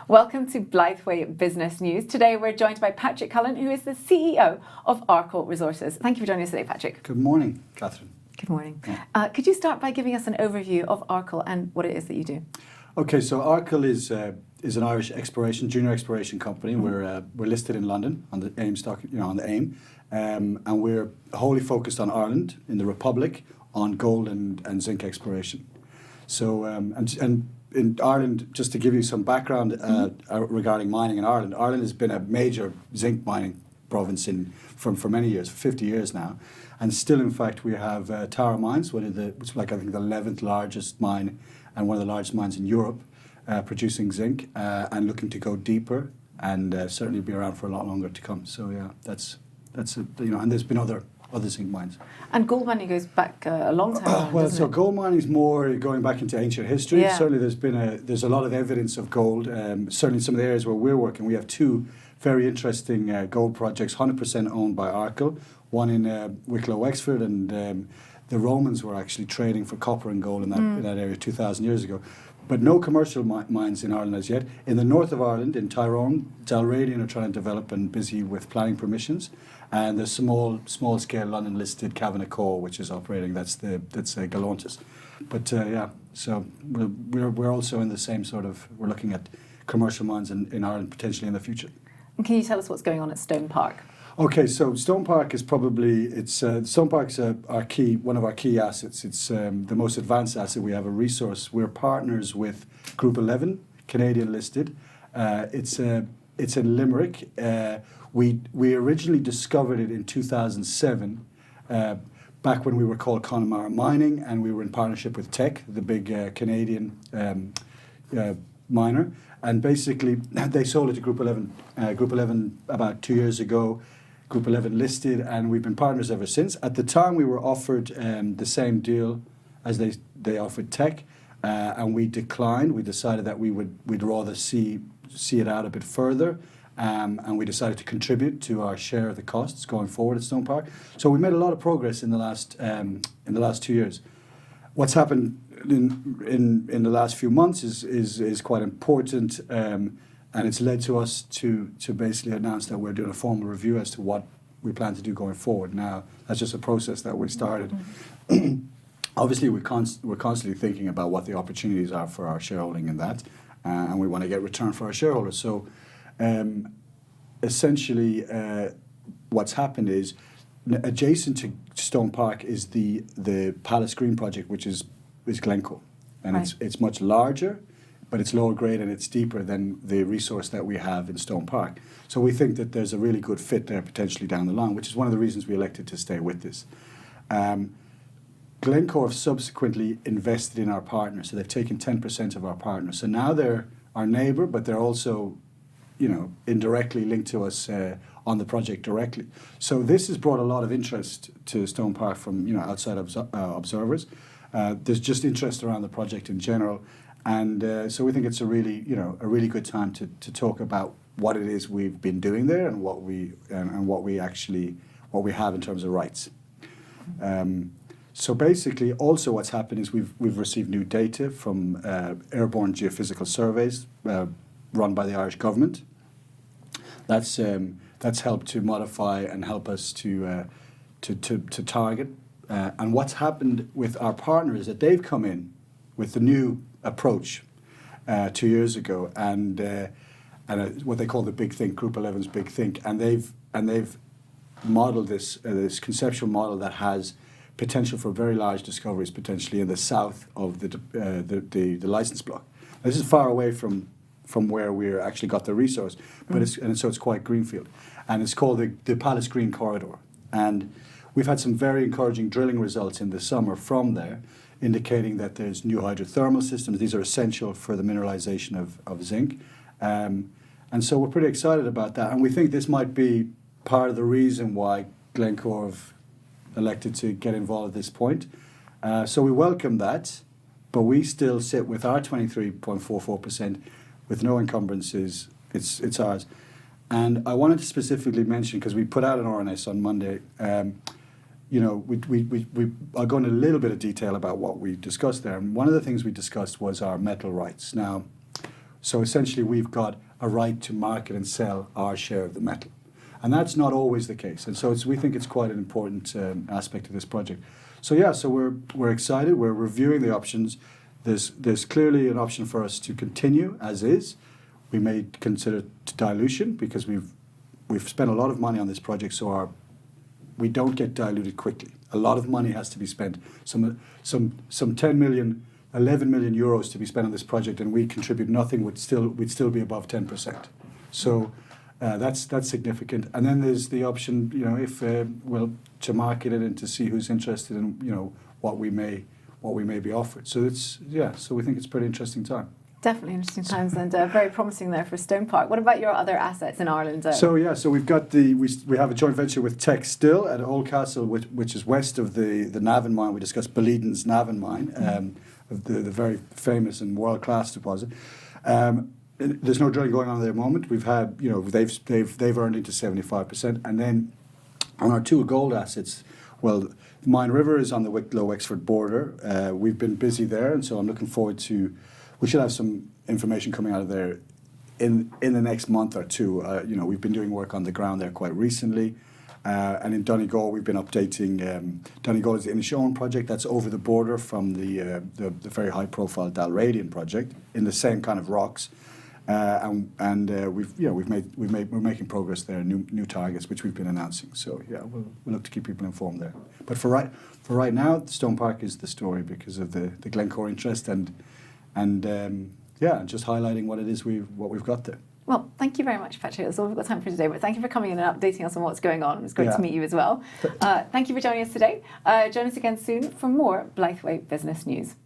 Welcome to Blytheway Business News. Today we're joined by Patrick Cullen, who is the CEO of Arkle Resources. Thank you for joining us today, Patrick. Good morning, Catherine. Good morning. Could you start by giving us an overview of Arkle and what it is that you do? Okay, so Arkle is an Irish junior exploration company. Mm-hmm. We're listed in London on the AIM stock, on the AIM, and we're wholly focused on Ireland, in the Republic, on gold and zinc exploration. So and in Ireland, just to give you some background regarding mining in Ireland, Ireland has been a major zinc mining province for many years, for 50 years now, and still, in fact, we have Tara Mines, which is I think the 11th largest mine and one of the largest mines in Europe, producing zinc and looking to go deeper and certainly be around for a lot longer to come. So yeah, that's and there's been other zinc mines. And gold mining goes back a long time. Well, so gold mining is more going back into ancient history. Yeah. Certainly, there's a lot of evidence of gold. Certainly, some of the areas where we're working, we have two very interesting gold projects, 100% owned by Arkle. One in Wicklow, Wexford, and the Romans were actually trading for copper and gold in that area 2,000 years ago. But no commercial mines in Ireland as yet. In the north of Ireland, in Tyrone, Dalradian are trying to develop and busy with planning permissions. And there's small scale London listed Cavanagh, which is operating. That's Galantis. But so we're also in the same sort of, we're looking at commercial mines in Ireland potentially in the future. And can you tell us what's going on at Stonepark? Okay, so Stonepark is Stonepark's one of our key assets. It's the most advanced asset. We have a resource. We're partners with Group 11, Canadian listed. It's in Limerick. We originally discovered it in 2007, back when we were called Connemara Mining, and we were in partnership with Teck, the big Canadian miner. And basically, they sold it to Group 11. Group 11 about 2 years ago. Group 11 listed, and we've been partners ever since. At the time, we were offered the same deal as they offered Teck, and we declined. We decided that we'd rather see it out a bit further, and we decided to contribute to our share of the costs going forward at Stonepark. So we made a lot of progress in the last 2 years. What's happened in the last few months is quite important. And it's led to us to basically announce that we're doing a formal review as to what we plan to do going forward. Now, that's just a process that we started. Mm-hmm. Obviously, we're constantly thinking about what the opportunities are for our shareholding in that, and we want to get return for our shareholders. So, essentially, what's happened is, adjacent to Stonepark is the Palace Green project, which is Glencore, and right. It's much larger, but it's lower grade and it's deeper than the resource that we have in Stonepark. So we think that there's a really good fit there potentially down the line, which is one of the reasons we elected to stay with this. Glencore have subsequently invested in our partner, so they've taken 10% of our partner. So now they're our neighbour, but they're also, indirectly linked to us on the project directly. So this has brought a lot of interest to Stonepark from outside observers. There's just interest around the project in general. And so we think it's a really good time to talk about what it is we've been doing there and what we have in terms of rights. So basically, also what's happened is we've received new data from airborne geophysical surveys run by the Irish government. That's helped to modify and help us to target. And what's happened with our partner is that they've come in with the new approach 2 years ago, and what they call the Big Think, Group 11's Big Think, and they've modelled this conceptual model that has potential for very large discoveries potentially in the south of the license block. This is far away from where we actually got the resource, but so it's quite greenfield, and it's called the Palace Green Corridor, and we've had some very encouraging drilling results in the summer from there, indicating that there's new hydrothermal systems. These are essential for the mineralization of zinc. And so we're pretty excited about that. And we think this might be part of the reason why Glencore have elected to get involved at this point. So we welcome that, but we still sit with our 23.44% with no encumbrances. It's ours. And I wanted to specifically mention, because we put out an RNS on Monday, I'll go into a little bit of detail about what we discussed there. And one of the things we discussed was our metal rights. Now, So essentially, we've got a right to market and sell our share of the metal. And that's not always the case. And so we think it's quite an important aspect of this project. So yeah, so we're excited. We're reviewing the options. There's clearly an option for us to continue as is. We may consider dilution because we've spent a lot of money on this project, so we don't get diluted quickly. A lot of money has to be spent. Some 10 million, 11 million euros to be spent on this project, and we contribute nothing. We'd still be above 10%. So that's significant. And then there's the option, if to market it and to see who's interested in what we may be offered. So so we think it's a pretty interesting time. Definitely interesting times, and very promising there for Stonepark. What about your other assets in Ireland? So we've got we have a joint venture with Tech Still at Oldcastle, which is west of the Navan mine. We discussed Beleden's Navan mine, the very famous and world class deposit. There's no drilling going on at the moment. We've had they've earned into 75%, and then on our two gold assets, Mine River is on the Wicklow-Wexford border. We've been busy there, and so I'm looking forward to. We should have some information coming out of there in the next month or two. We've been doing work on the ground there quite recently. And in Donegal, we've been updating. Donegal is the Inishowen project that's over the border from the very high-profile Dalradian project in the same kind of rocks. We're making progress there, new targets which we've been announcing. So yeah, we'll look to keep people informed there. But for right now, Stonepark is the story because of the Glencore interest and just highlighting what it is what we've got there. Well, thank you very much, Patrick. That's all we've got time for today, but thank you for coming in and updating us on what's going on. It was great to meet you as well. Thank you for joining us today. Join us again soon for more Blytheway Business News.